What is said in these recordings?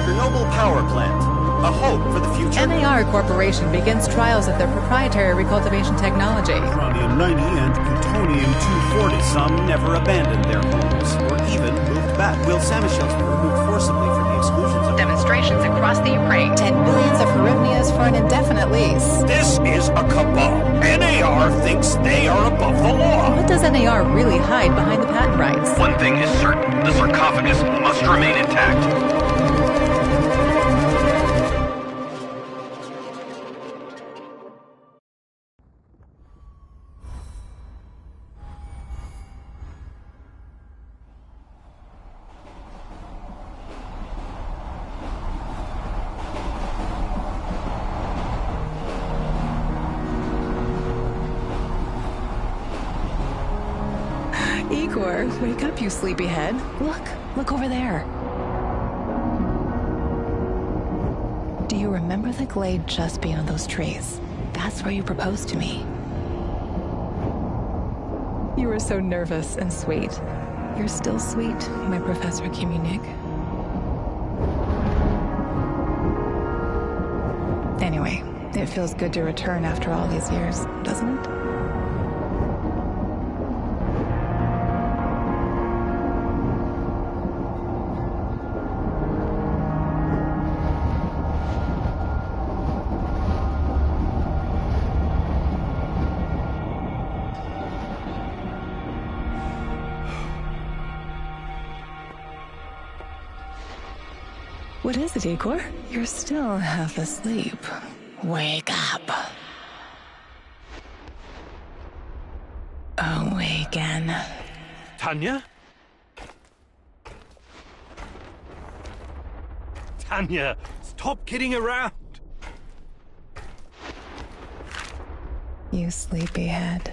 Chernobyl power plant. A hope for the future. NAR Corporation begins trials of their proprietary recultivation technology. Uranium-90 and plutonium-240. Some never abandoned their homes, or even moved back. Will Samishels were removed forcibly from the exclusions of Demonstrations across the Ukraine. 10 billions of hryvnias for an indefinite lease. This is a cabal. NAR thinks they are above the law. What does NAR really hide behind the patent rights? One thing is certain. The sarcophagus must remain intact. Igor, wake up, you sleepyhead. Look over there. Do you remember the glade just beyond those trees? That's where you proposed to me. You were so nervous and sweet. You're still sweet, my Professor Communic. Anyway, it feels good to return after all these years, doesn't it? What is it, Igor? You're still half asleep. Wake up. Awaken. Tanya? Tanya, stop kidding around. You sleepyhead.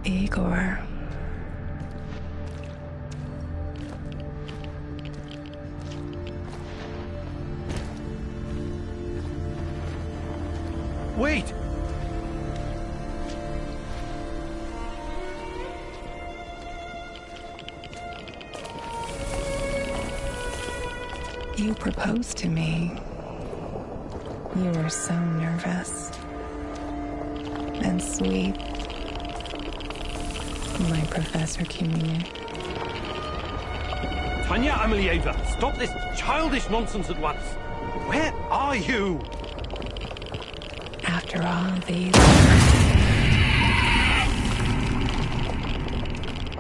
Igor. Wait! You proposed to me. You were so nervous and sweet. My Professor Communic. Tanya Amelieva, stop this childish nonsense at once. Where are you? After all these...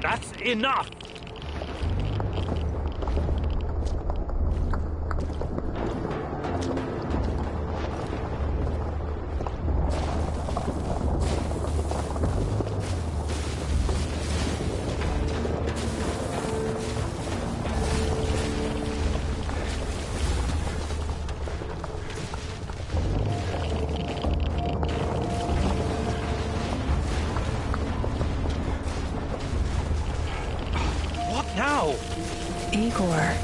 That's enough! Now! Igor.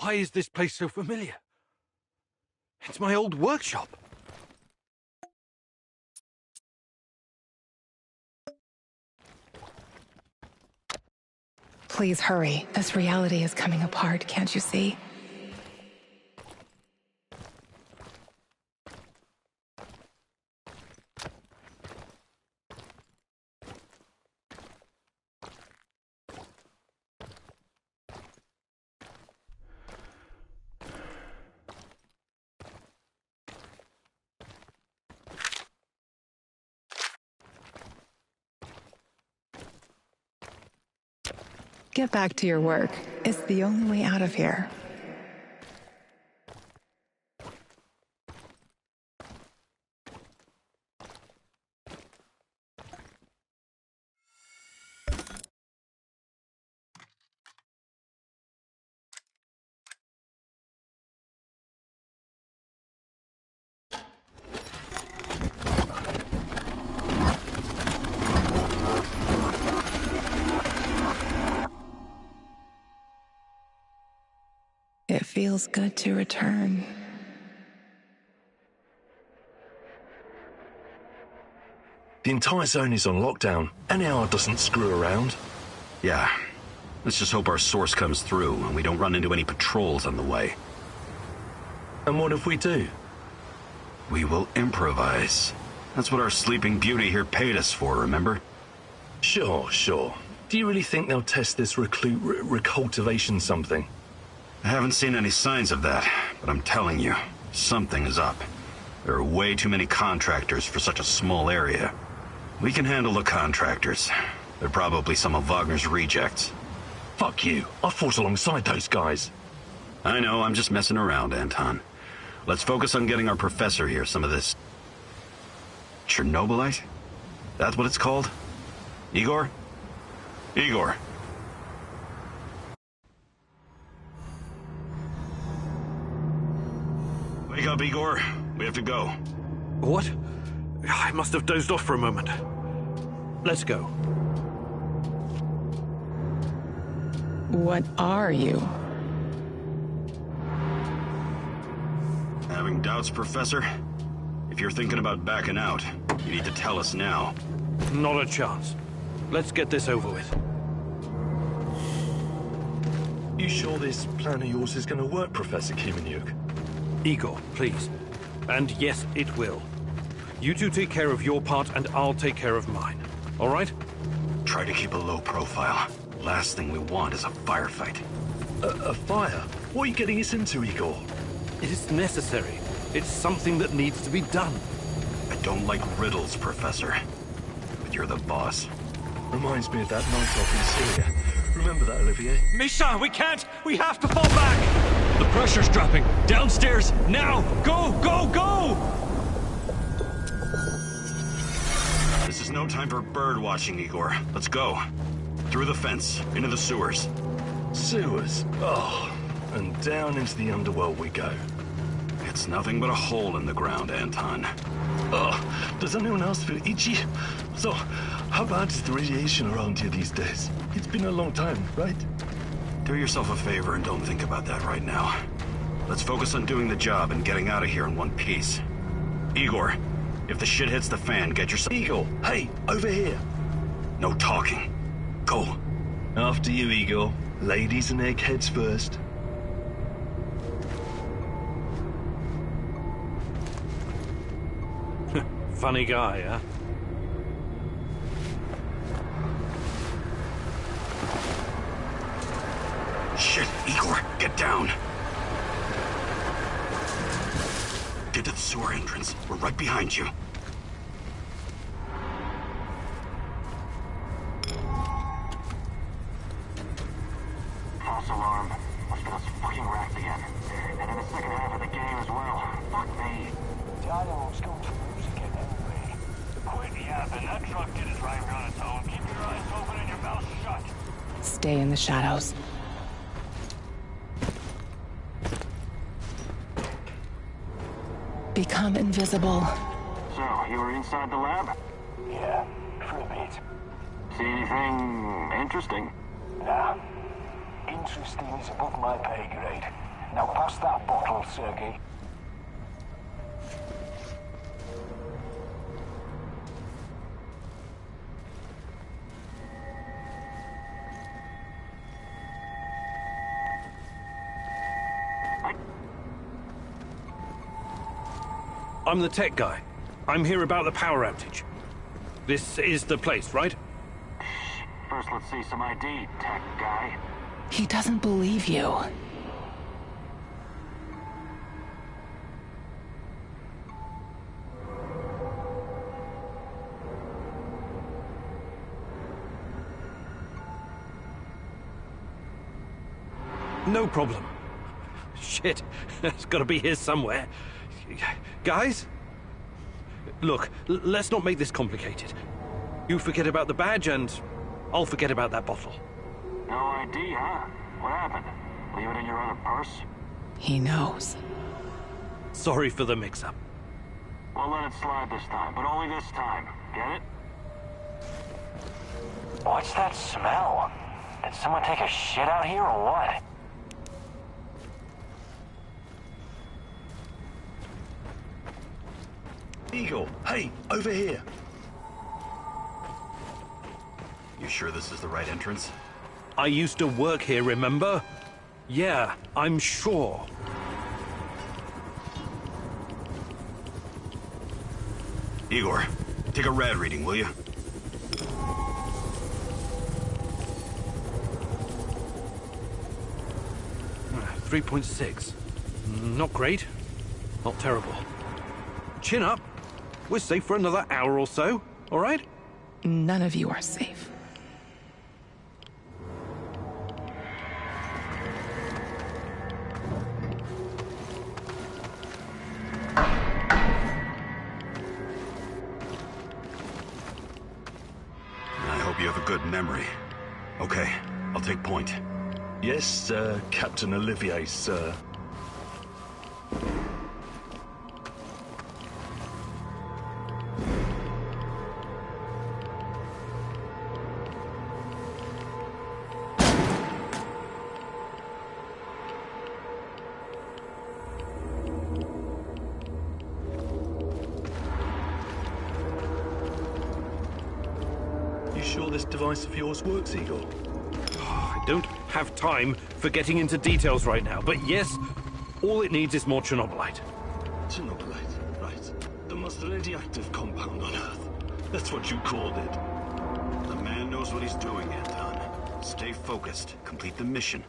Why is this place so familiar? It's my old workshop. Please hurry. This reality is coming apart, can't you see? Get back to your work. It's the only way out of here. It feels good to return. The entire zone is on lockdown. NAR doesn't screw around. Yeah. Let's just hope our source comes through and we don't run into any patrols on the way. And what if we do? We will improvise. That's what our Sleeping Beauty here paid us for, remember? Sure. Do you really think they'll test this recultivation something? I haven't seen any signs of that, but I'm telling you, something is up. There are way too many contractors for such a small area. We can handle the contractors. They're probably some of Wagner's rejects. Fuck you. I fought alongside those guys. I know, I'm just messing around, Anton. Let's focus on getting our professor here some of this... Chernobylite? That's what it's called? Igor? Igor. Wake up, Igor. We have to go. What? I must have dozed off for a moment. Let's go. What are you? Having doubts, Professor? If you're thinking about backing out, you need to tell us now. Not a chance. Let's get this over with. You sure this plan of yours is going to work, Professor Kimenyuk? Igor, please. And yes, it will. You two take care of your part and I'll take care of mine. All right? Try to keep a low profile. Last thing we want is a firefight. A fire? What are you getting us into, Igor? It is necessary. It's something that needs to be done. I don't like riddles, Professor. But you're the boss. Reminds me of that night off in Syria. Remember that, Olivier? Misha, we can't! We have to fall back! The pressure's dropping. Downstairs, now! Go, go, go! This is no time for bird watching, Igor. Let's go. Through the fence, into the sewers. Sewers? Oh, and down into the underworld we go. It's nothing but a hole in the ground, Anton. Oh, does anyone else feel itchy? So, how bad is the radiation around here these days? It's been a long time, right? Do yourself a favor and don't think about that right now. Let's focus on doing the job and getting out of here in one piece. Igor, if the shit hits the fan, get yourself... Igor, hey, over here. No talking. Go. After you, Igor. Ladies and eggheads first. Funny guy, huh? Shit, Igor, get down. Get to the sewer entrance. We're right behind you. False alarm. Must get us fucking wrecked again. And in the second half of the game as well. Fuck me. The dialogue's going to lose again anyway. Quit yapping. That truck didn't drive on its own. Keep your eyes open and your mouth shut. Stay in the shadows. Become invisible. So, you were inside the lab? Yeah, for a bit. See anything interesting? Nah. Interesting is above my pay grade. Now pass that bottle, Sergei. I'm the tech guy. I'm here about the power outage. This is the place, right? First, let's see some ID, tech guy. He doesn't believe you. No problem. Shit, it's gotta be here somewhere. Guys? Look, let's not make this complicated. You forget about the badge and I'll forget about that bottle. No ID, huh? What happened? Leave it in your other purse? He knows. Sorry for the mix-up. We'll let it slide this time, but only this time. Get it? What's that smell? Did someone take a shit out here or what? Eagle, hey, over here. You sure this is the right entrance? I used to work here, remember? Yeah, I'm sure. Igor, take a rad reading, will you? Ah, 3.6. Not great. Not terrible. Chin up. We're safe for another hour or so, all right? None of you are safe. I hope you have a good memory. Okay, I'll take point. Yes, Captain Olivier, sir. You sure this device of yours works, Eagle? I don't have time for getting into details right now, but yes, all it needs is more Chernobylite. Chernobylite, right. The most radioactive compound on Earth. That's what you called it. The man knows what he's doing, Anton. Stay focused. Complete the mission.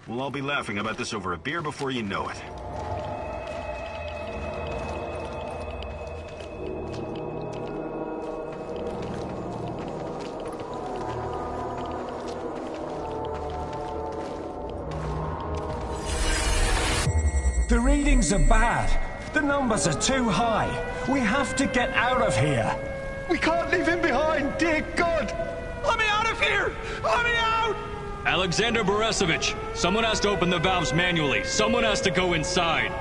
We'll all be laughing about this over a beer before you know it. The readings are bad. The numbers are too high. We have to get out of here. We can't leave him behind, dear God! Let me out of here! Let me out! Alexander Borisovich, someone has to open the valves manually. Someone has to go inside.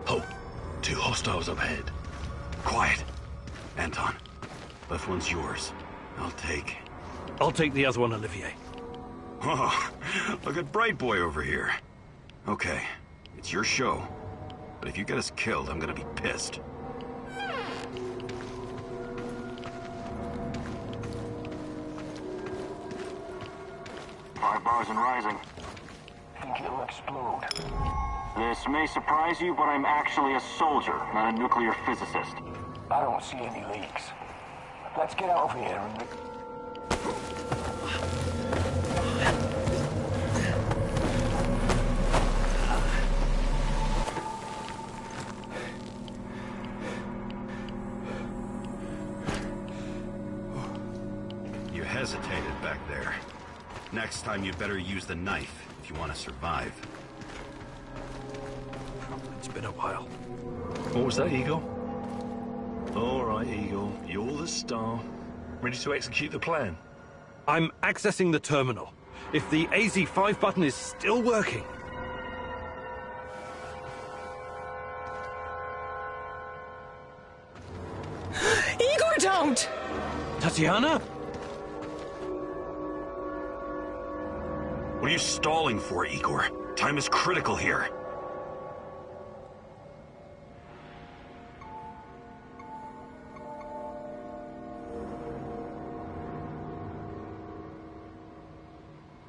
Oh, two hostiles up ahead. Quiet. Anton, left one's yours. I'll take the other one, Olivier. Oh, look at Bright Boy over here. Okay, it's your show. But if you get us killed, I'm gonna be pissed. Five bars and rising. Think it'll explode. This may surprise you, but I'm actually a soldier, not a nuclear physicist. I don't see any leaks. Let's get out of here and... You hesitated back there. Next time you'd better use the knife if you want to survive. It's been a while. What was that, Eagle? All right, Eagle. You're the star. Ready to execute the plan? I'm accessing the terminal. If the AZ5 button is still working... Igor, don't! Tatiana? What are you stalling for, Igor? Time is critical here.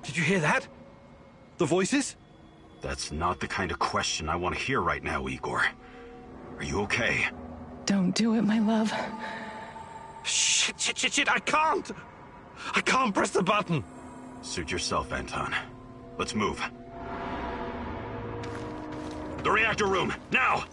Did you hear that? The voices? That's not the kind of question I want to hear right now, Igor. Are you okay? Don't do it, my love. Shit, I can't! I can't press the button! Suit yourself, Anton. Let's move. The reactor room, now!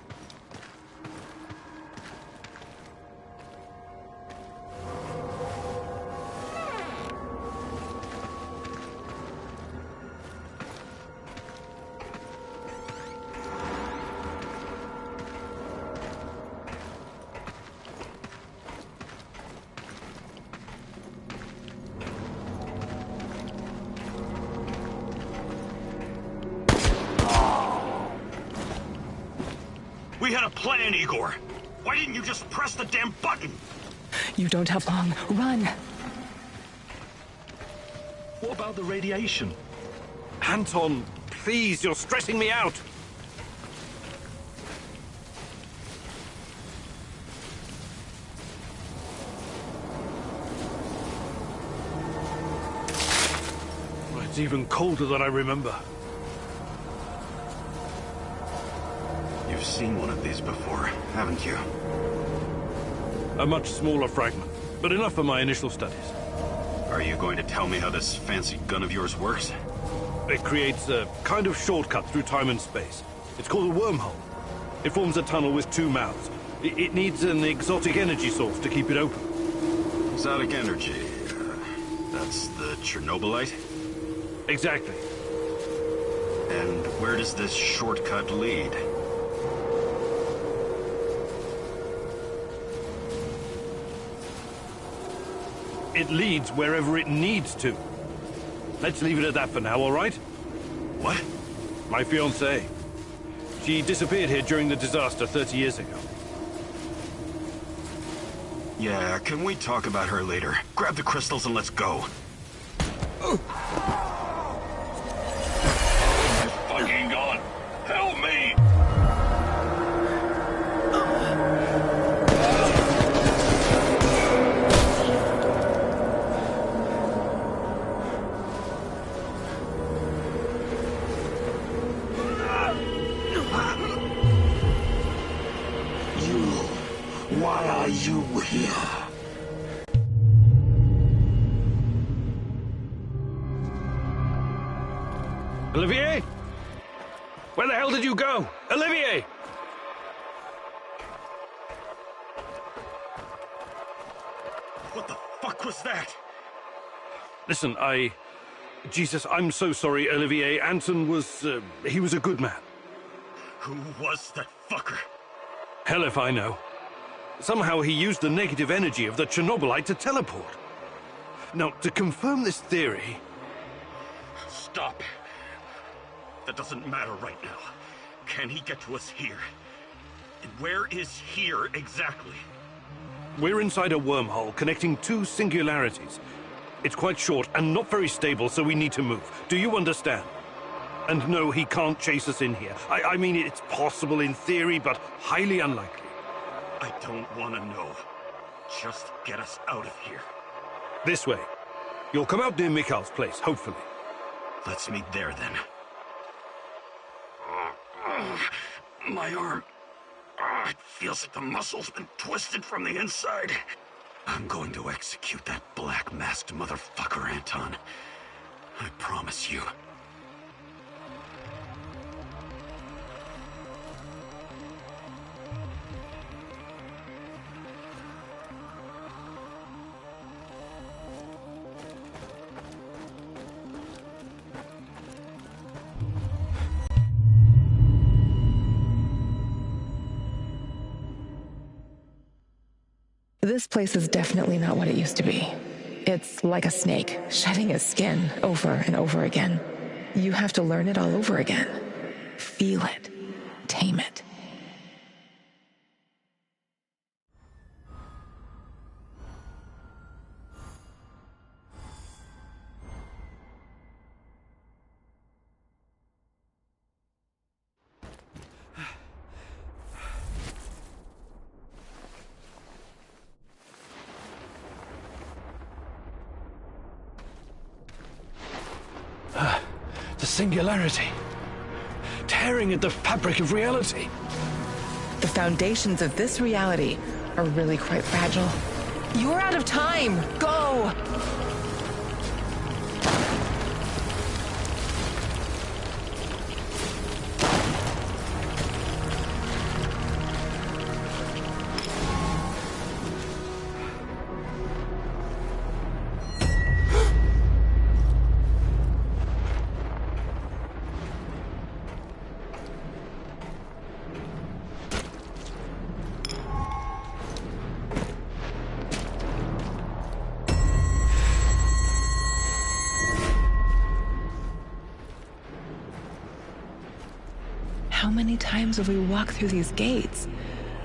We had a plan, Igor. Why didn't you just press the damn button? You don't have long. Run! What about the radiation? Anton, please, you're stressing me out! It's even colder than I remember. You've seen one of these before, haven't you? A much smaller fragment, but enough for my initial studies. Are you going to tell me how this fancy gun of yours works? It creates a kind of shortcut through time and space. It's called a wormhole. It forms a tunnel with two mouths. It needs an exotic energy source to keep it open. Exotic energy. That's the Chernobylite? Exactly. And where does this shortcut lead? It leads wherever it needs to. Let's leave it at that for now, all right? What? My fiancée. She disappeared here during the disaster 30 years ago. Yeah, can we talk about her later? Grab the crystals and let's go. Fucking gone. Help me! Why are you here? Olivier? Where the hell did you go? Olivier! What the fuck was that? Listen, Jesus, I'm so sorry, Olivier. Anton was, he was a good man. Who was that fucker? Hell if I know. Somehow he used the negative energy of the Chernobylite to teleport. Now, to confirm this theory... Stop. That doesn't matter right now. Can he get to us here? And where is here exactly? We're inside a wormhole connecting two singularities. It's quite short and not very stable, so we need to move. Do you understand? And no, he can't chase us in here. I mean, it's possible in theory, but highly unlikely. I don't want to know. Just get us out of here. This way. You'll come out near Mikhail's place, hopefully. Let's meet there, then. My arm. It feels like the muscle's been twisted from the inside. I'm going to execute that black-masked motherfucker, Anton. I promise you. This place is definitely not what it used to be. It's like a snake, shedding its skin over and over again. You have to learn it all over again. Feel it. Tame it. The singularity. Tearing at the fabric of reality. The foundations of this reality are really quite fragile. You're out of time! Go! How many times have we walked through these gates?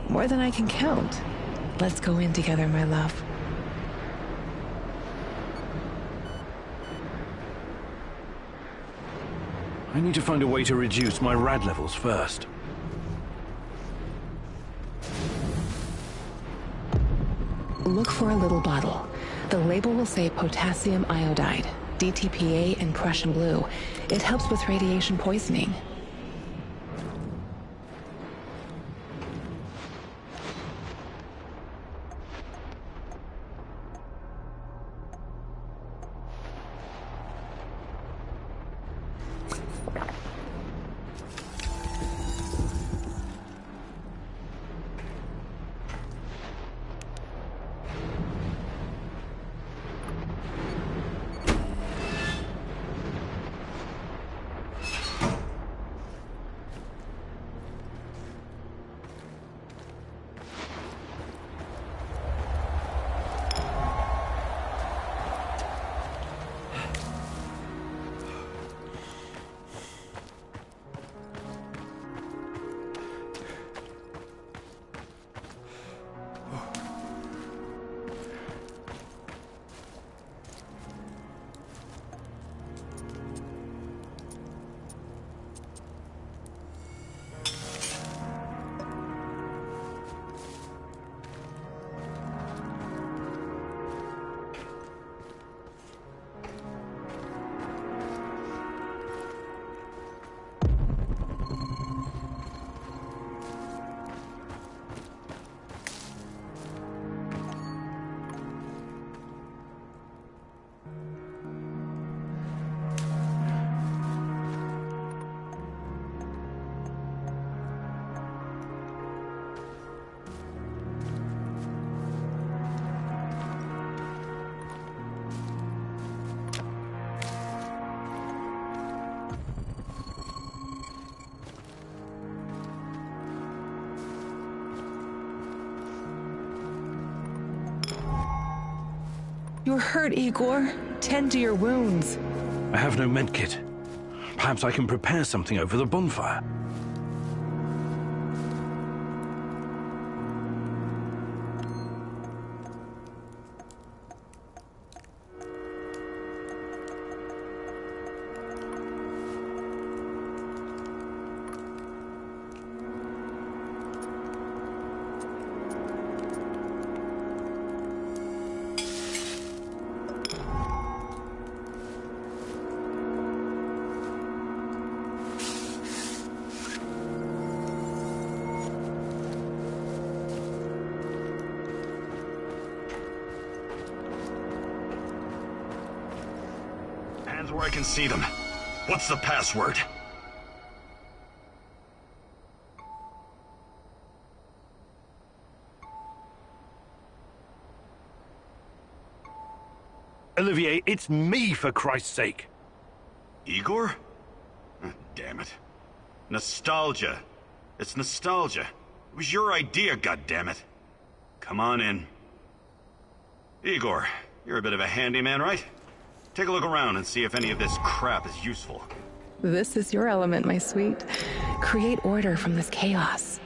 More than I can count. Let's go in together, my love. I need to find a way to reduce my rad levels first. Look for a little bottle. The label will say potassium iodide, DTPA, and Prussian blue. It helps with radiation poisoning. You're hurt, Igor. Tend to your wounds. I have no medkit. Perhaps I can prepare something over the bonfire. Where I can see them. What's the password? Olivier, it's me, for Christ's sake. Igor? Damn it. Nostalgia. It's nostalgia. It was your idea, goddammit. Come on in. Igor, You're a bit of a handyman, right? Take a look around and see if any of this crap is useful. This is your element, my sweet. Create order from this chaos.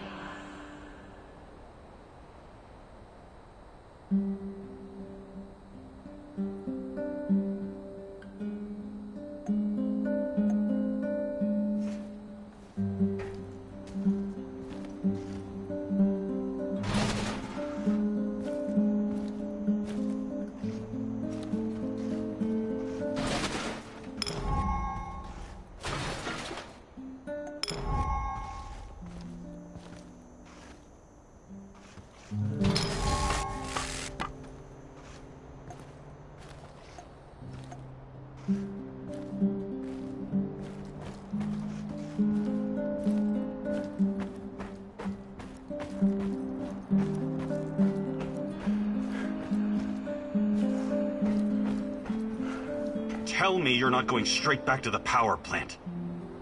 Tell me you're not going straight back to the power plant.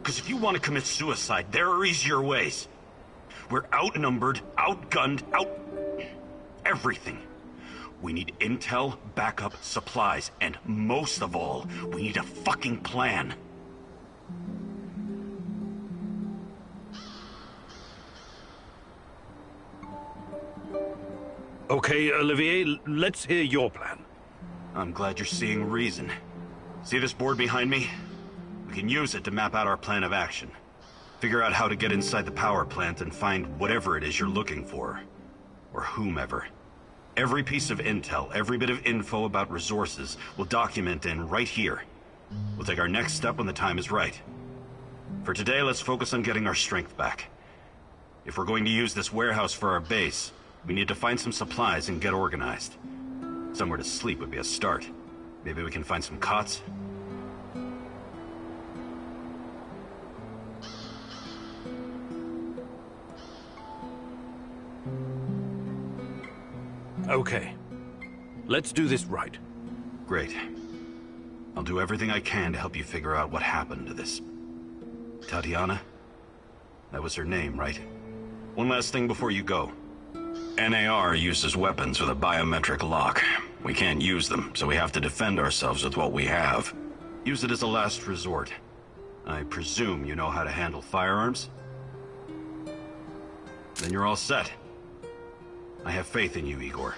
Because if you want to commit suicide, there are easier ways. We're outnumbered, outgunned, everything. We need intel, backup, supplies, and most of all, we need a fucking plan. Okay, Olivier, let's hear your plan. I'm glad you're seeing reason. See this board behind me? We can use it to map out our plan of action. Figure out how to get inside the power plant and find whatever it is you're looking for. Or whomever. Every piece of intel, every bit of info about resources, we'll document in right here. We'll take our next step when the time is right. For today, let's focus on getting our strength back. If we're going to use this warehouse for our base, we need to find some supplies and get organized. Somewhere to sleep would be a start. Maybe we can find some cots? Okay. Let's do this right. Great. I'll do everything I can to help you figure out what happened to this... Tatiana? That was her name, right? One last thing before you go. NAR uses weapons with a biometric lock. We can't use them, so we have to defend ourselves with what we have. Use it as a last resort. I presume you know how to handle firearms? Then you're all set. I have faith in you, Igor.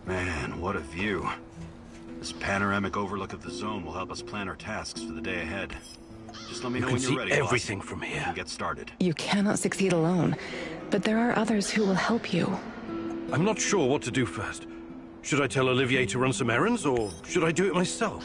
Man, what a view. This panoramic overlook of the zone will help us plan our tasks for the day ahead. Just let me know when you're ready, boss. You can see everything boss. from here. We can get started. You cannot succeed alone, but there are others who will help you. I'm not sure what to do first. Should I tell Olivier to run some errands, or should I do it myself?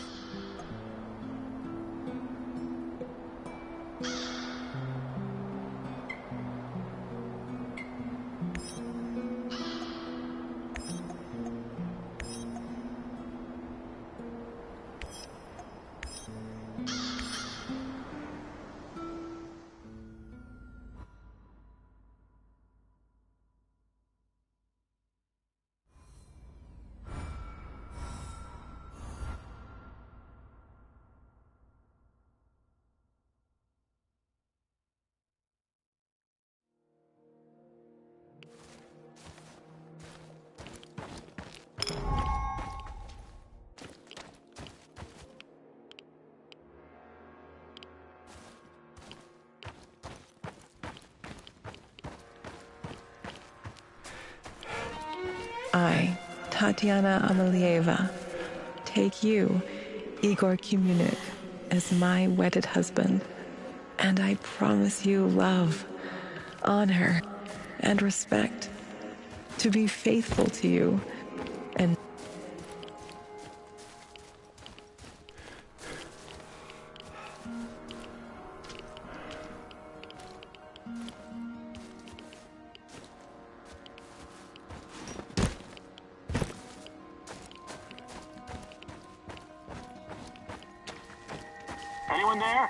I, Tatiana Amelieva, take you, Igor Kumunik, as my wedded husband, and I promise you love, honor, and respect, to be faithful to you, and Anyone there?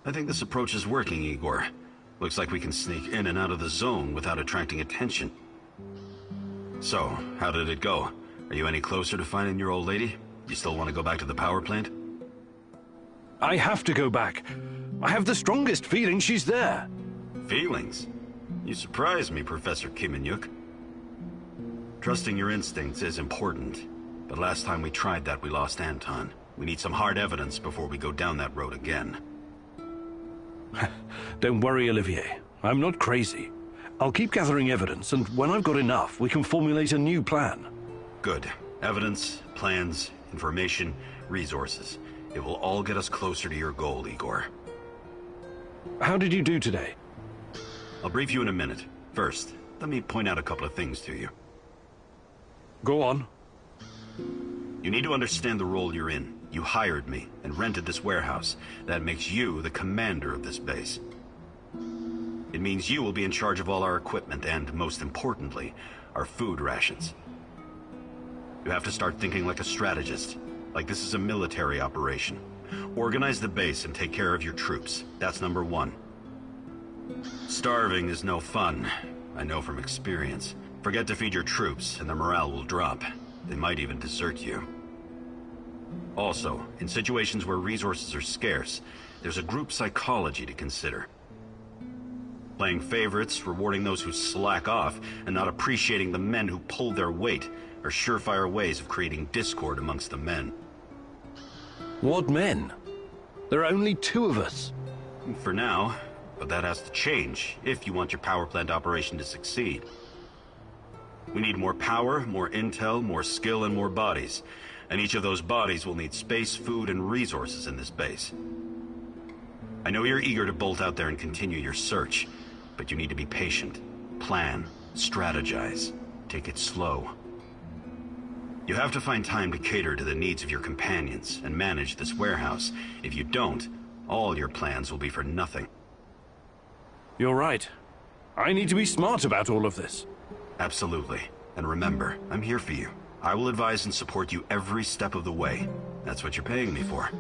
I think this approach is working, Igor. Looks like we can sneak in and out of the zone without attracting attention. So, how did it go? Are you any closer to finding your old lady? You still want to go back to the power plant? I have to go back. I have the strongest feeling she's there. Feelings? You surprise me, Professor Kiminyuk. Trusting your instincts is important, but last time we tried that, we lost Anton. We need some hard evidence before we go down that road again. Don't worry, Olivier. I'm not crazy. I'll keep gathering evidence, and when I've got enough, we can formulate a new plan. Good. Evidence, plans, information, resources. It will all get us closer to your goal, Igor. How did you do today? I'll brief you in a minute. First, let me point out a couple of things to you. Go on. You need to understand the role you're in. You hired me and rented this warehouse. That makes you the commander of this base. It means you will be in charge of all our equipment and, most importantly, our food rations. You have to start thinking like a strategist, like this is a military operation. Organize the base and take care of your troops. That's number one. Starving is no fun. I know from experience. Forget to feed your troops and their morale will drop. They might even desert you. Also, in situations where resources are scarce, there's a group psychology to consider. Playing favorites, rewarding those who slack off, and not appreciating the men who pull their weight are surefire ways of creating discord amongst the men. What men? There are only 2 of us. For now, but that has to change if you want your power plant operation to succeed. We need more power, more intel, more skill, and more bodies. And each of those bodies will need space, food, and resources in this base. I know you're eager to bolt out there and continue your search, but you need to be patient, plan, strategize, take it slow. You have to find time to cater to the needs of your companions and manage this warehouse. If you don't, all your plans will be for nothing. You're right. I need to be smart about all of this. Absolutely. And remember, I'm here for you. I will advise and support you every step of the way. That's what you're paying me for.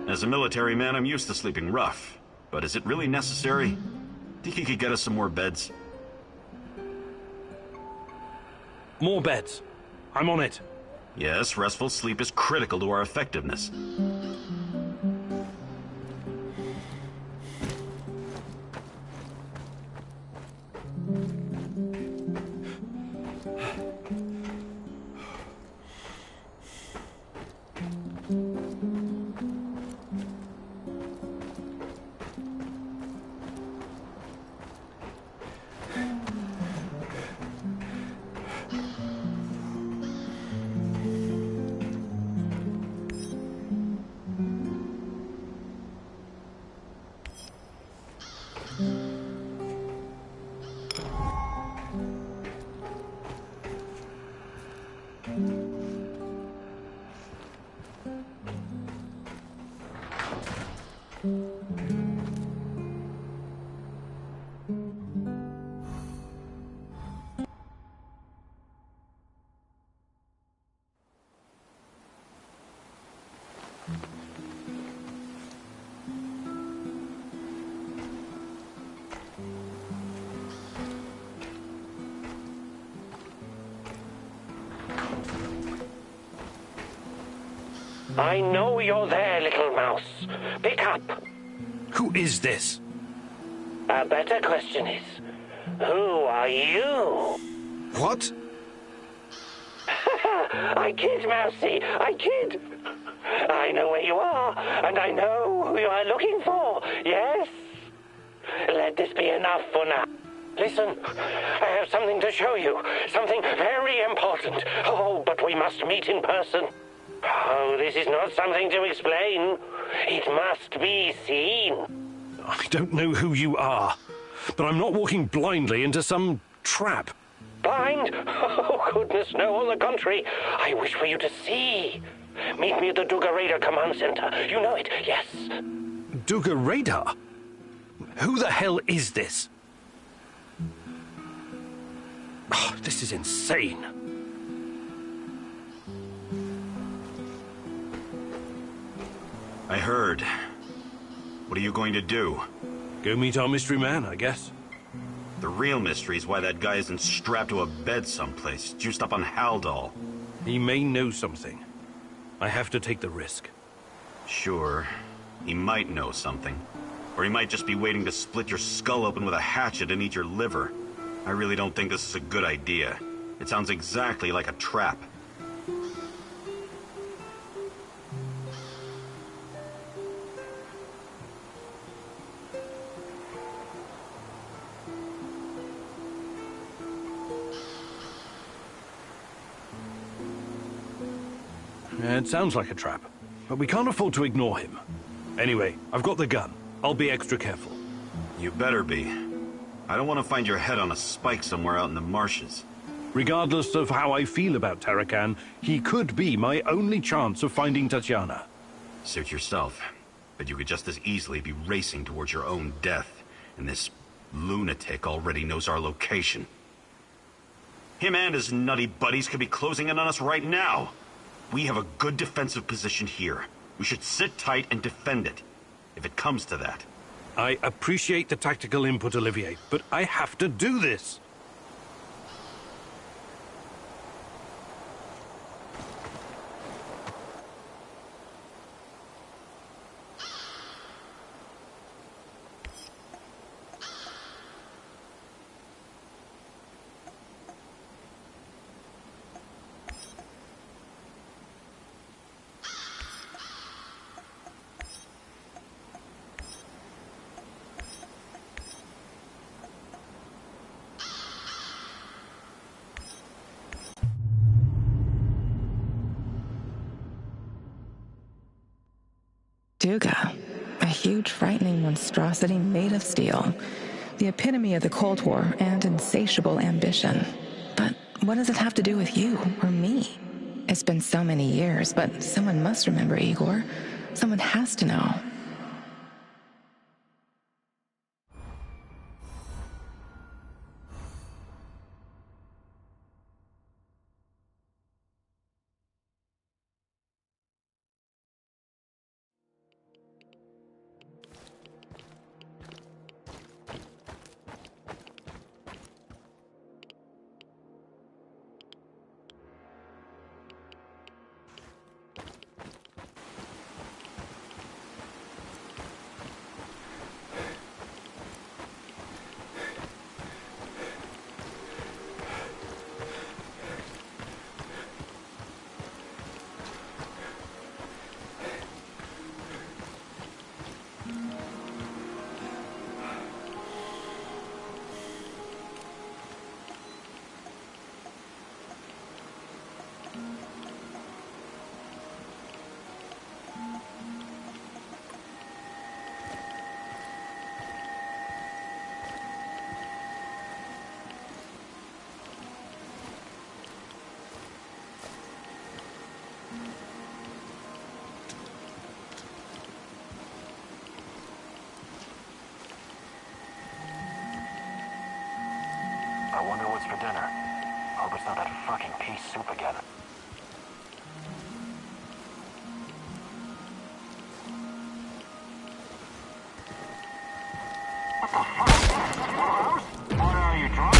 As a military man, I'm used to sleeping rough. But is it really necessary? Think you could get us some more beds? More beds. I'm on it. Yes, restful sleep is critical to our effectiveness. I know you're there, little mouse. Pick up. Who is this? A better question is, who are you? What? I kid, Mousy, I kid. I know where you are, and I know who you are looking for, yes? Let this be enough for now. Listen, I have something to show you, something very important. Oh, but we must meet in person. Oh, this is not something to explain. It must be seen. I don't know who you are, but I'm not walking blindly into some trap. Blind? Oh, goodness, no, on the contrary. I wish for you to see. Meet me at the Duga Radar Command Center. You know it, yes. Duga Radar? Who the hell is this? Oh, this is insane. I heard. What are you going to do? Go meet our mystery man, I guess. The real mystery is why that guy isn't strapped to a bed someplace, juiced up on Haldol. He may know something. I have to take the risk. Sure. He might know something. Or he might just be waiting to split your skull open with a hatchet and eat your liver. I really don't think this is a good idea. It sounds exactly like a trap. It sounds like a trap, but we can't afford to ignore him. Anyway, I've got the gun. I'll be extra careful. You better be. I don't want to find your head on a spike somewhere out in the marshes. Regardless of how I feel about Tarakan, he could be my only chance of finding Tatiana. Suit yourself. But you could just as easily be racing towards your own death, and this lunatic already knows our location. Him and his nutty buddies could be closing in on us right now. We have a good defensive position here. We should sit tight and defend it, if it comes to that. I appreciate the tactical input, Olivier, but I have to do this. Duga, a huge, frightening monstrosity made of steel. The epitome of the Cold War and insatiable ambition. But what does it have to do with you or me? It's been so many years, but someone must remember Igor. Someone has to know. I wonder what's for dinner. Hope it's not that fucking pea soup again. What the fuck? What are you drunk?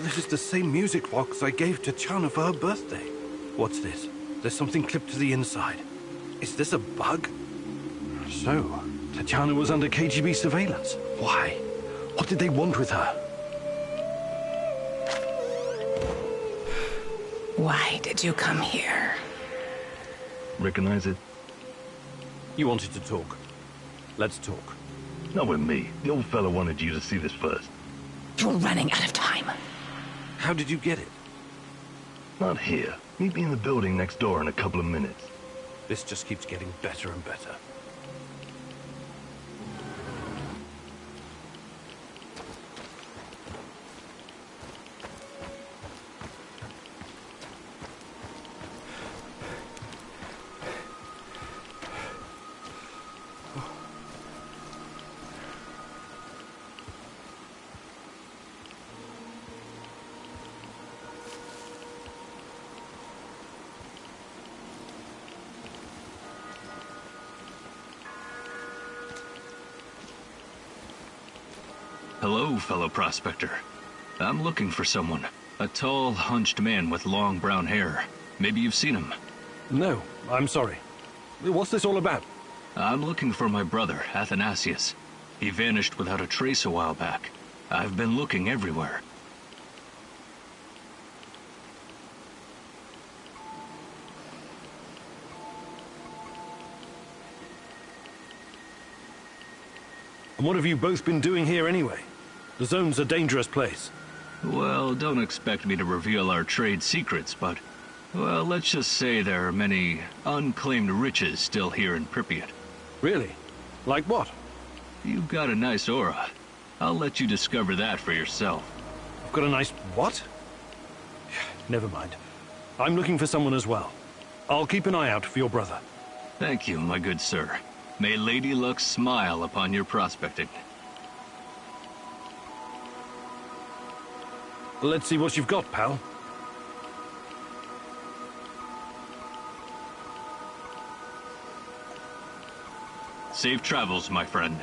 This is the same music box I gave to Chana for her birthday. What's this? There's something clipped to the inside. Is this a bug? So, Tatiana was under KGB surveillance. Why? What did they want with her? Why did you come here? Recognize it? You wanted to talk. Let's talk. Not with me. The old fella wanted you to see this first. You're running out of time. How did you get it? Not here. Meet me in the building next door in a couple of minutes. This just keeps getting better and better. Hello, fellow prospector. I'm looking for someone. A tall, hunched man with long brown hair. Maybe you've seen him. No, I'm sorry. What's this all about? I'm looking for my brother, Athanasius. He vanished without a trace a while back. I've been looking everywhere. And what have you both been doing here anyway? The zone's a dangerous place. Well, don't expect me to reveal our trade secrets, but... well, let's just say there are many unclaimed riches still here in Pripyat. Really? Like what? You've got a nice aura. I'll let you discover that for yourself. I've got a nice what? Never mind. I'm looking for someone as well. I'll keep an eye out for your brother. Thank you, my good sir. May Lady Luck smile upon your prospecting. Let's see what you've got, pal. Safe travels, my friend.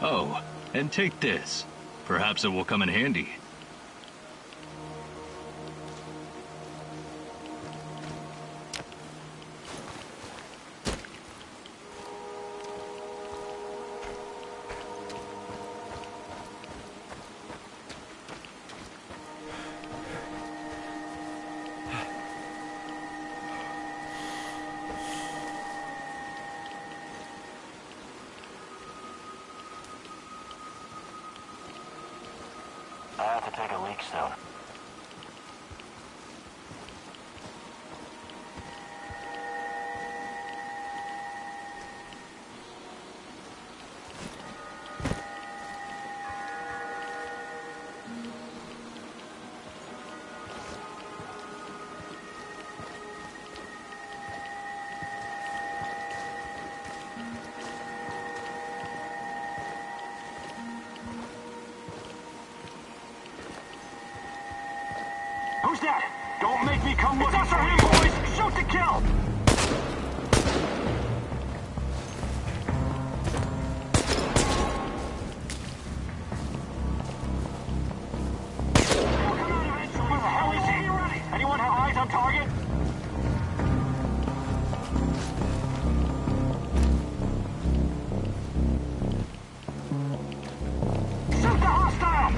Oh, and take this. Perhaps it will come in handy. I have to take a leak soon. Who's that? Don't make me come looking for you, boys! Shoot to kill! He'll come out eventually. Where the hell is he? Ready? Anyone have eyes on target? Shoot the hostile!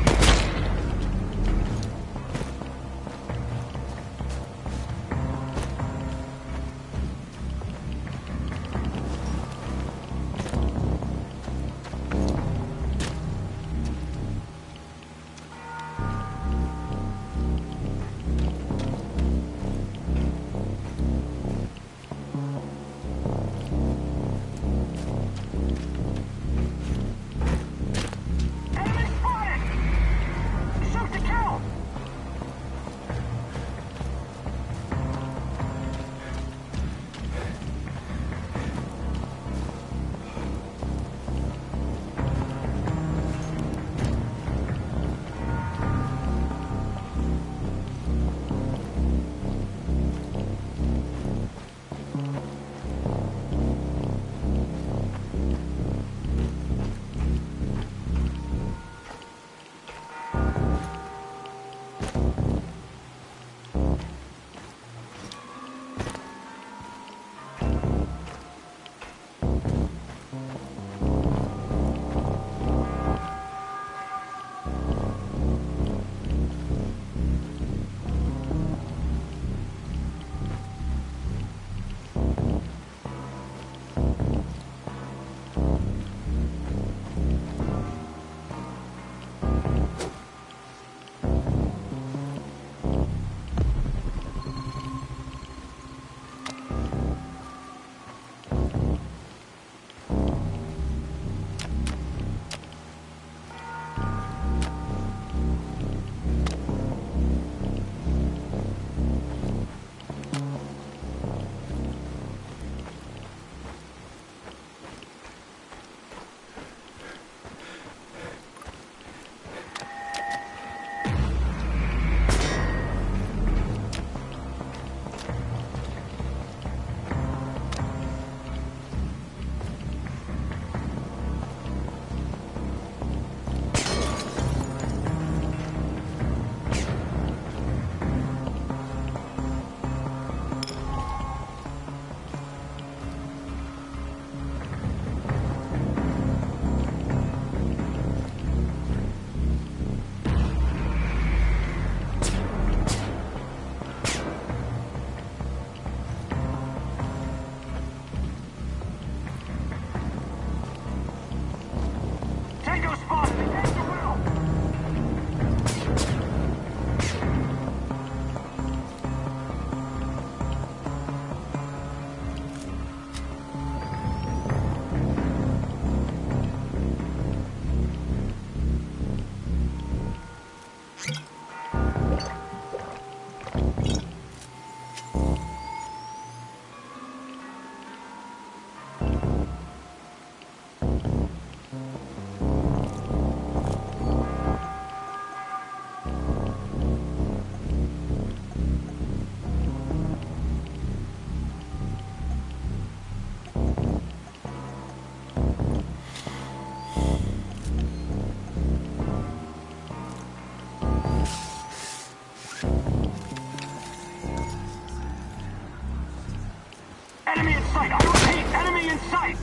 Enemy in sight! I repeat, enemy in sight!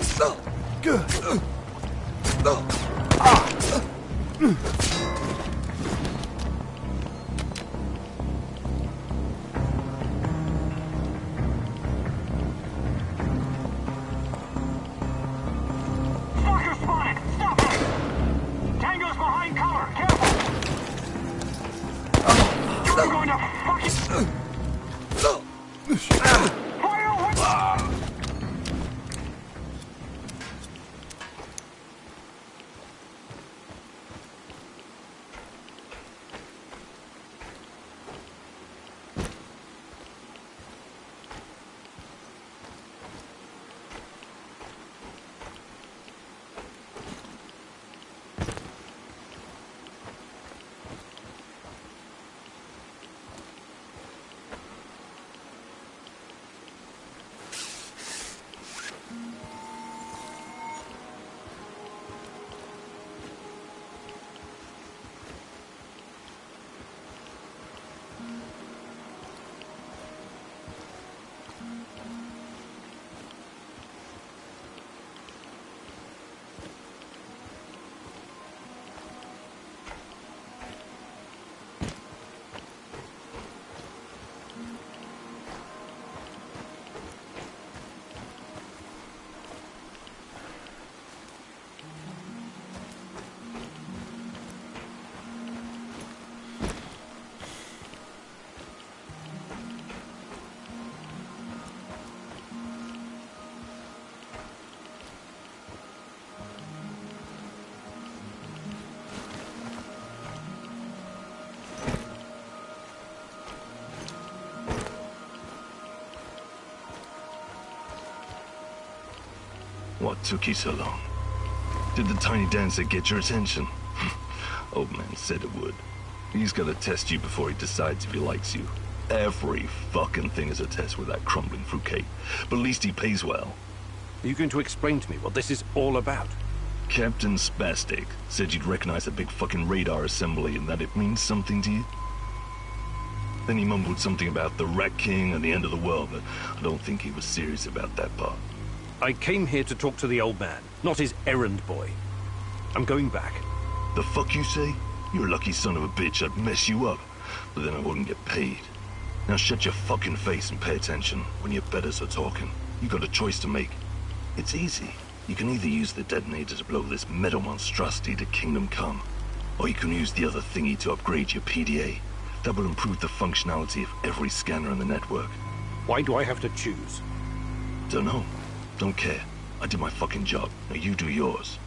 Stalker spotted! Stop him! Tango's behind cover! Careful! You're going to fucking... Fire away! What took you so long? Did the tiny dancer get your attention? Old man said it would. He's gonna test you before he decides if he likes you. Every fucking thing is a test with that crumbling fruitcake. But at least he pays well. Are you going to explain to me what this is all about? Captain Spastic said you'd recognize a big fucking radar assembly and that it means something to you. Then he mumbled something about the Rat King and the end of the world, but I don't think he was serious about that part. I came here to talk to the old man, not his errand boy. I'm going back. The fuck you say? You're a lucky son of a bitch. I'd mess you up, but then I wouldn't get paid. Now shut your fucking face and pay attention when your betters are talking. You got a choice to make. It's easy. You can either use the detonator to blow this metal monstrosity to Kingdom Come, or you can use the other thingy to upgrade your PDA. That will improve the functionality of every scanner in the network. Why do I have to choose? Don't know. Don't care. I did my fucking job. Now you do yours.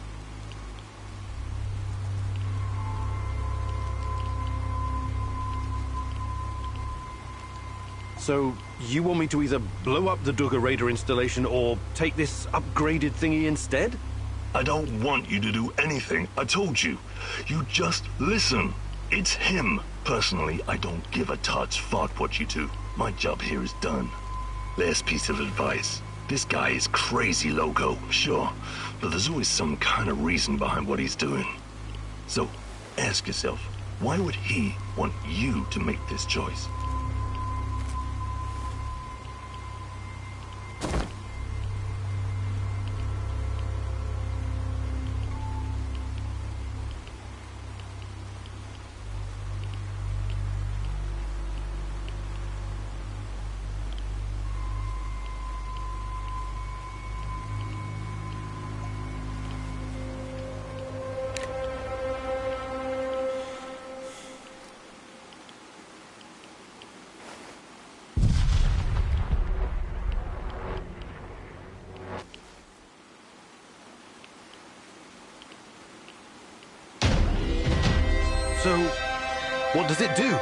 So, you want me to either blow up the Duggar Raider installation or take this upgraded thingy instead? I don't want you to do anything. I told you. You just listen. It's him. Personally, I don't give a tot's fart what you do. My job here is done. Last piece of advice. This guy is crazy loco, sure, but there's always some kind of reason behind what he's doing. So, ask yourself, why would he want you to make this choice? So, what does it do?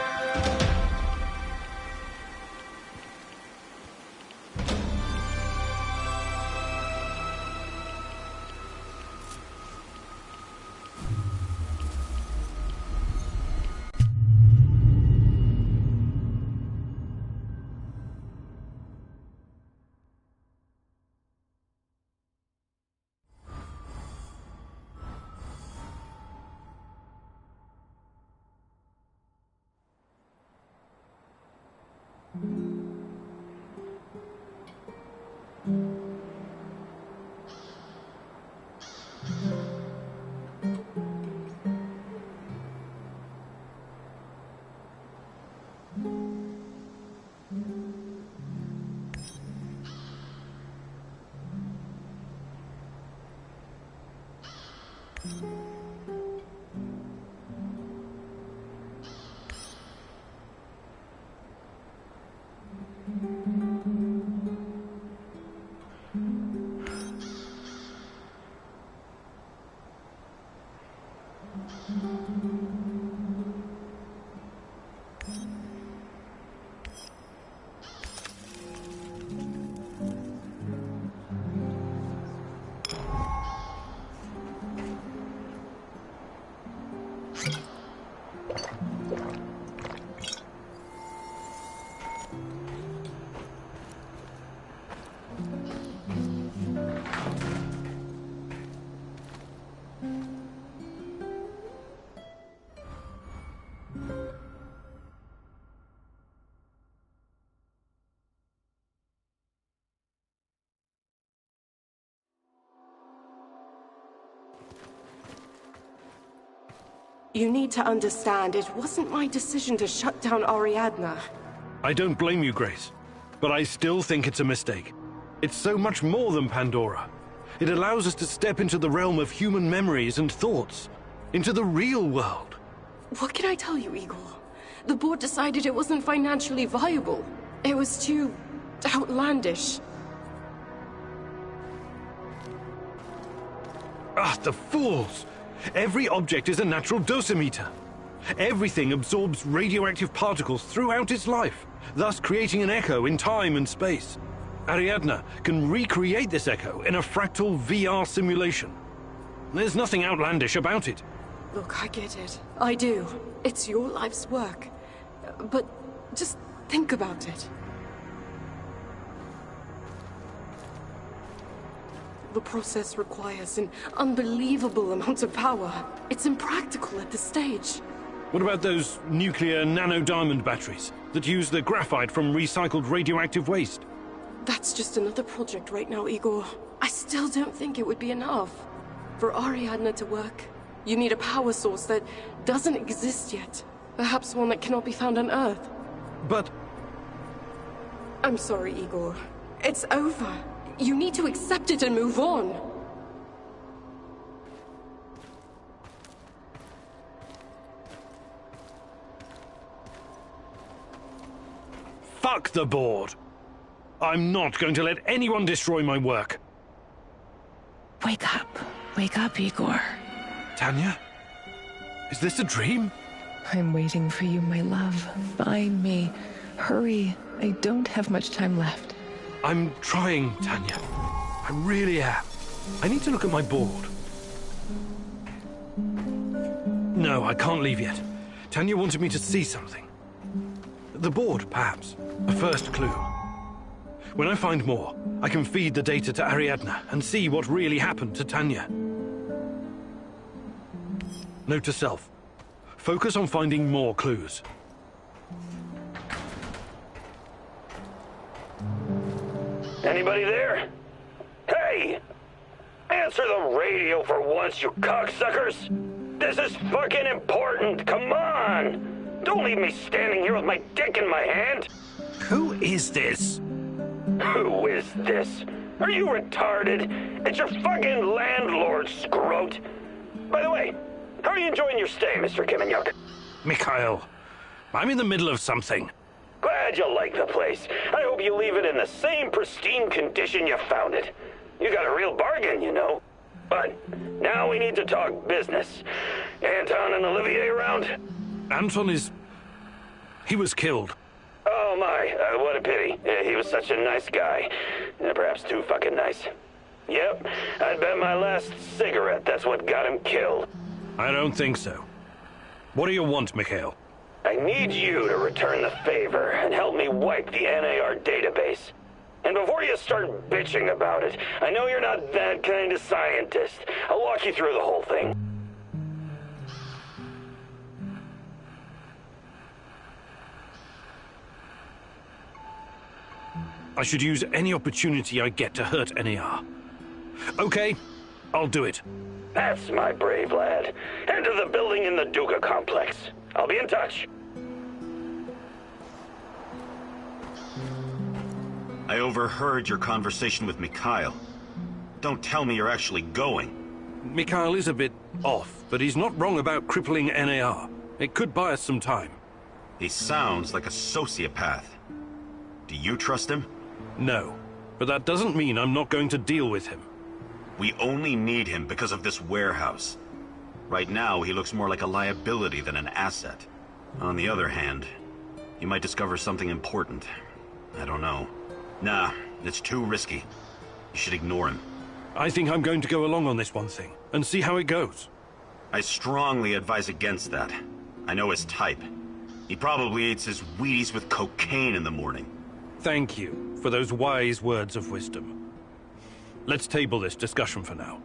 You need to understand, it wasn't my decision to shut down Ariadna. I don't blame you, Grace. But I still think it's a mistake. It's so much more than Pandora. It allows us to step into the realm of human memories and thoughts. Into the real world. What can I tell you, Igor? The board decided it wasn't financially viable. It was too outlandish. Ah, the fools! Every object is a natural dosimeter. Everything absorbs radioactive particles throughout its life, thus creating an echo in time and space. Ariadna can recreate this echo in a fractal VR simulation. There's nothing outlandish about it. Look, I get it. I do. It's your life's work. But just think about it. The process requires an unbelievable amount of power. It's impractical at this stage. What about those nuclear nanodiamond batteries that use the graphite from recycled radioactive waste? That's just another project right now, Igor. I still don't think it would be enough. For Ariadna to work, you need a power source that doesn't exist yet. Perhaps one that cannot be found on Earth. But... I'm sorry, Igor. It's over. You need to accept it and move on. Fuck the board! I'm not going to let anyone destroy my work. Wake up. Wake up, Igor. Tanya? Is this a dream? I'm waiting for you, my love. Find me. Hurry. I don't have much time left. I'm trying, Tanya. I really am. I need to look at my board. No, I can't leave yet. Tanya wanted me to see something. The board, perhaps. A first clue. When I find more, I can feed the data to Ariadna and see what really happened to Tanya. Note to self. Focus on finding more clues. Anybody there? Hey! Answer the radio for once, you cocksuckers! This is fucking important, come on! Don't leave me standing here with my dick in my hand! Who is this? Who is this? Are you retarded? It's your fucking landlord, scrote! By the way, how are you enjoying your stay, Mr. Kiminyuk? Mikhail, I'm in the middle of something. Glad you like the place. I hope you leave it in the same pristine condition you found it. You got a real bargain, you know. But now we need to talk business. Anton and Olivier around? Anton is... he was killed. Oh my, what a pity. He was such a nice guy. Perhaps too fucking nice. Yep, I'd bet my last cigarette that's what got him killed. I don't think so. What do you want, Mikhail? I need you to return the favor and help me wipe the NAR database. And before you start bitching about it, I know you're not that kind of scientist. I'll walk you through the whole thing. I should use any opportunity I get to hurt NAR. Okay, I'll do it. That's my brave lad. Enter the building in the Duca complex. I'll be in touch. I overheard your conversation with Mikhail. Don't tell me you're actually going. Mikhail is a bit off, but he's not wrong about crippling NAR. It could buy us some time. He sounds like a sociopath. Do you trust him? No, but that doesn't mean I'm not going to deal with him. We only need him because of this warehouse. Right now, he looks more like a liability than an asset. On the other hand, he might discover something important. I don't know. Nah, it's too risky. You should ignore him. I think I'm going to go along on this one thing, and see how it goes. I strongly advise against that. I know his type. He probably eats his Wheaties with cocaine in the morning. Thank you for those wise words of wisdom. Let's table this discussion for now.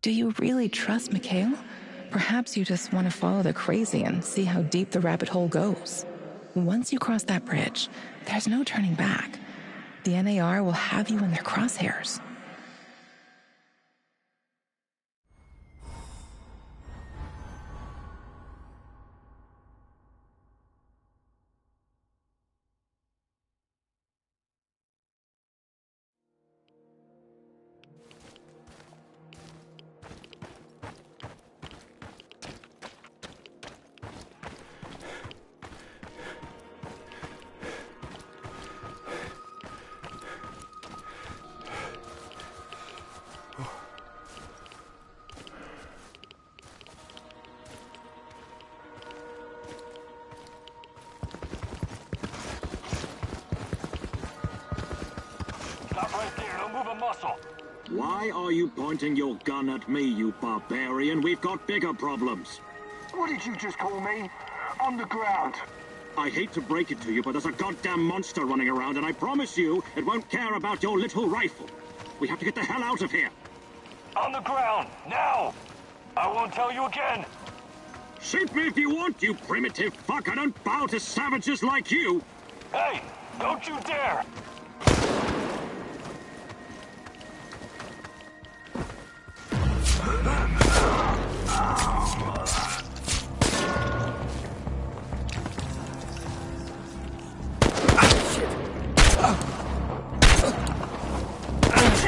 Do you really trust Mikhail? Perhaps you just want to follow the crazy and see how deep the rabbit hole goes. Once you cross that bridge, there's no turning back. The NAR will have you in their crosshairs. Why are you pointing your gun at me, you barbarian? We've got bigger problems. What did you just call me? On the ground. I hate to break it to you, but there's a goddamn monster running around, and I promise you it won't care about your little rifle. We have to get the hell out of here. On the ground, now! I won't tell you again. Shoot me if you want, you primitive fuck. I don't bow to savages like you. Hey, don't you dare!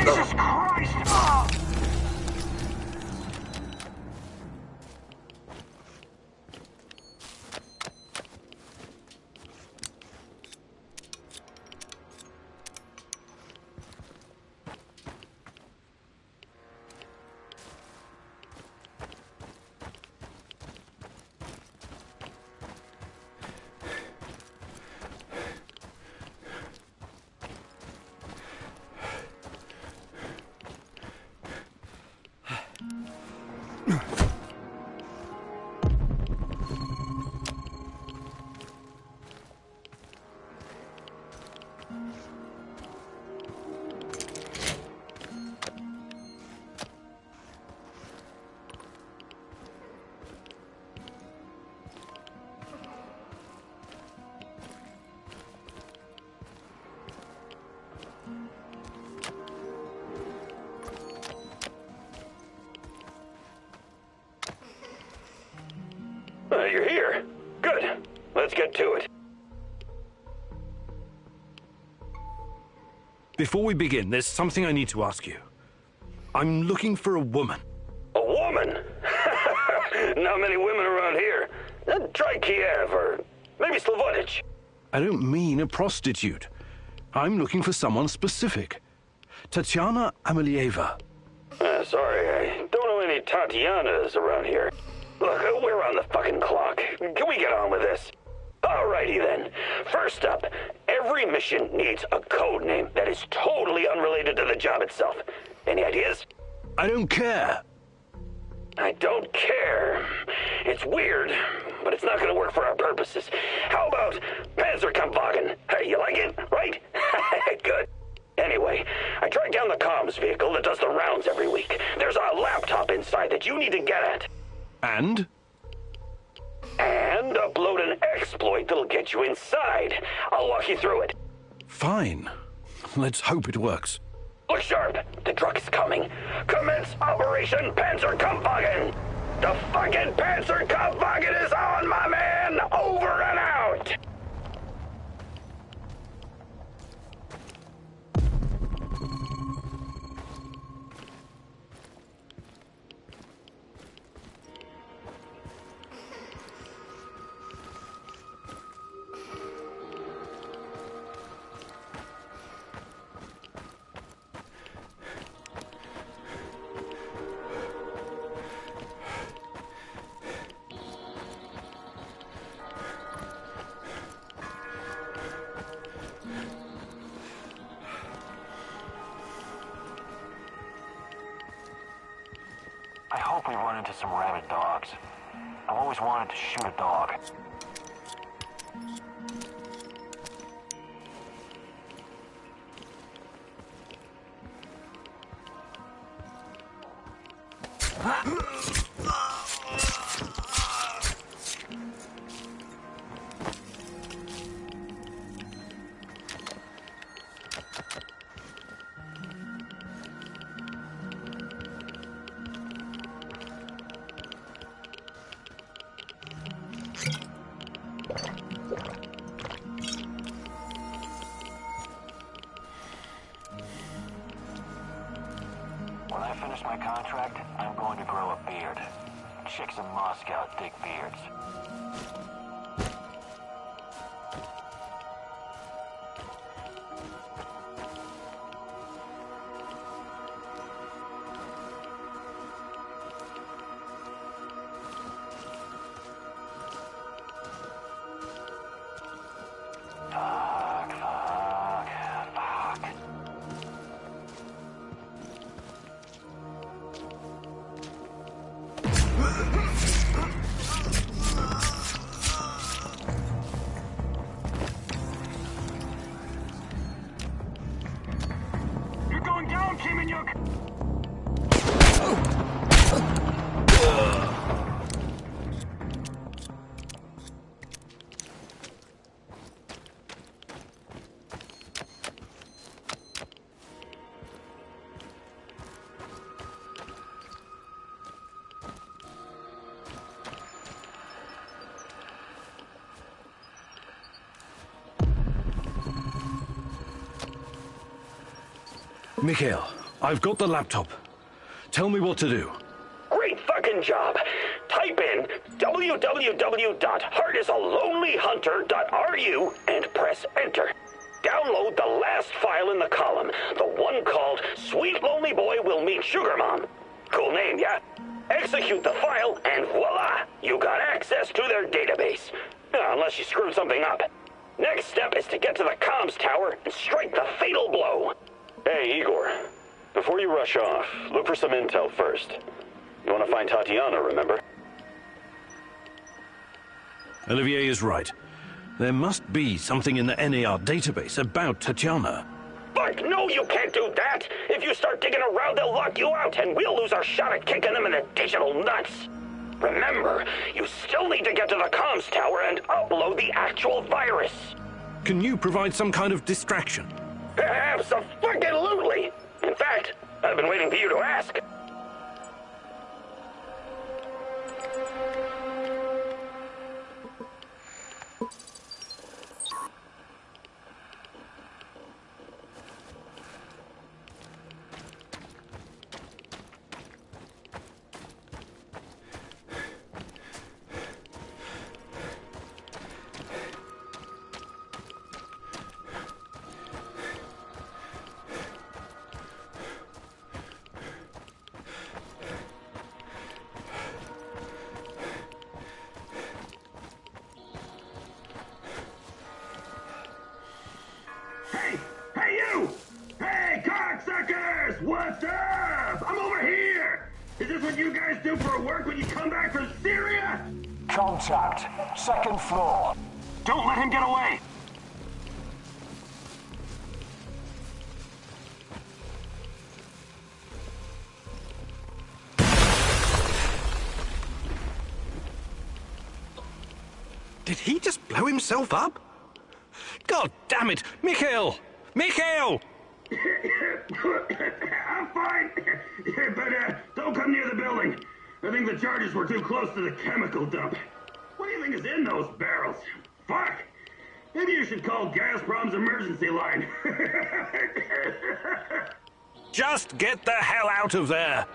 Jesus Christ! Before we begin, there's something I need to ask you. I'm looking for a woman. A woman? Not many women around here. Try Kiev, or maybe Slavonich. I don't mean a prostitute. I'm looking for someone specific. Tatiana Amelieva. Sorry, I don't know any Tatianas around here. Look, we're on the fucking clock. Can we get on with this? Alrighty then. First up, every mission needs a code name that is totally unrelated to the job itself. Any ideas? I don't care. I don't care. It's weird, but it's not going to work for our purposes. How about Panzerkampfwagen? Hey, you like it, right? Good. Anyway, I tracked down the comms vehicle that does the rounds every week. There's a laptop inside that you need to get at. And? And upload an exploit that'll get you inside. I'll walk you through it. Fine. Let's hope it works. Look sharp. The truck is coming. Commence Operation Panzerkampfwagen. The fucking Panzerkampfwagen is on, my man. Over and out. I hope we run into some rabid dogs. I've always wanted to shoot a dog. When I finish my contract, I'm going to grow a beard. Chicks in Moscow dig beards. You're going down, Kamenyuk! Mikhail, I've got the laptop. Tell me what to do. Great fucking job. Type in www.heartisalonelyhunter.ru and press enter. Download the last file in the column, the one called Sweet Lonely Boy Will Meet Sugar Mom. Cool name, yeah? Execute the file and voila, you got access to their database. Unless you screwed something up. Next step is to get to the comms tower and strike the fatal blow. Hey, Igor. Before you rush off, look for some intel first. You want to find Tatiana, remember? Olivier is right. There must be something in the NAR database about Tatiana. Fuck no, you can't do that! If you start digging around, they'll lock you out, and we'll lose our shot at kicking them in the digital nuts. Remember, you still need to get to the comms tower and upload the actual virus. Can you provide some kind of distraction? Abso-fucking-lutely! In fact, I've been waiting for you to ask. Hey! Hey, you! Hey, cocksuckers! What's up? I'm over here! Is this what you guys do for work when you come back from Syria? Contact. Second floor. Don't let him get away! Did he just blow himself up? God damn it! Mikhail! Mikhail! I'm fine, but don't come near the building. I think the charges were too close to the chemical dump. What do you think is in those barrels? Fuck! Maybe you should call Gazprom's emergency line. Just get the hell out of there!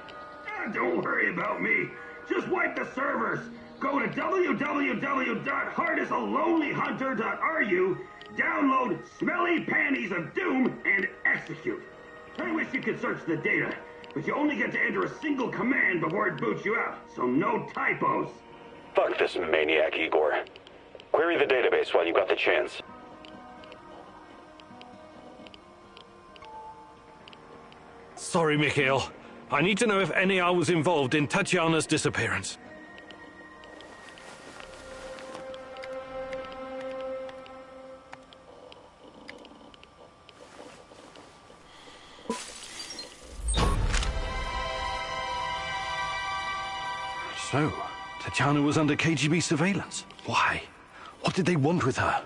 Don't worry about me. Just wipe the servers. Go to www.heartisalonelyhunter.ru, download Smelly Panties of Doom, and execute. I wish you could search the data, but you only get to enter a single command before it boots you out, so no typos. Fuck this maniac, Igor. Query the database while you got the chance. Sorry, Mikhail. I need to know if NAR was involved in Tatiana's disappearance. So, Tatiana was under KGB surveillance. Why? What did they want with her?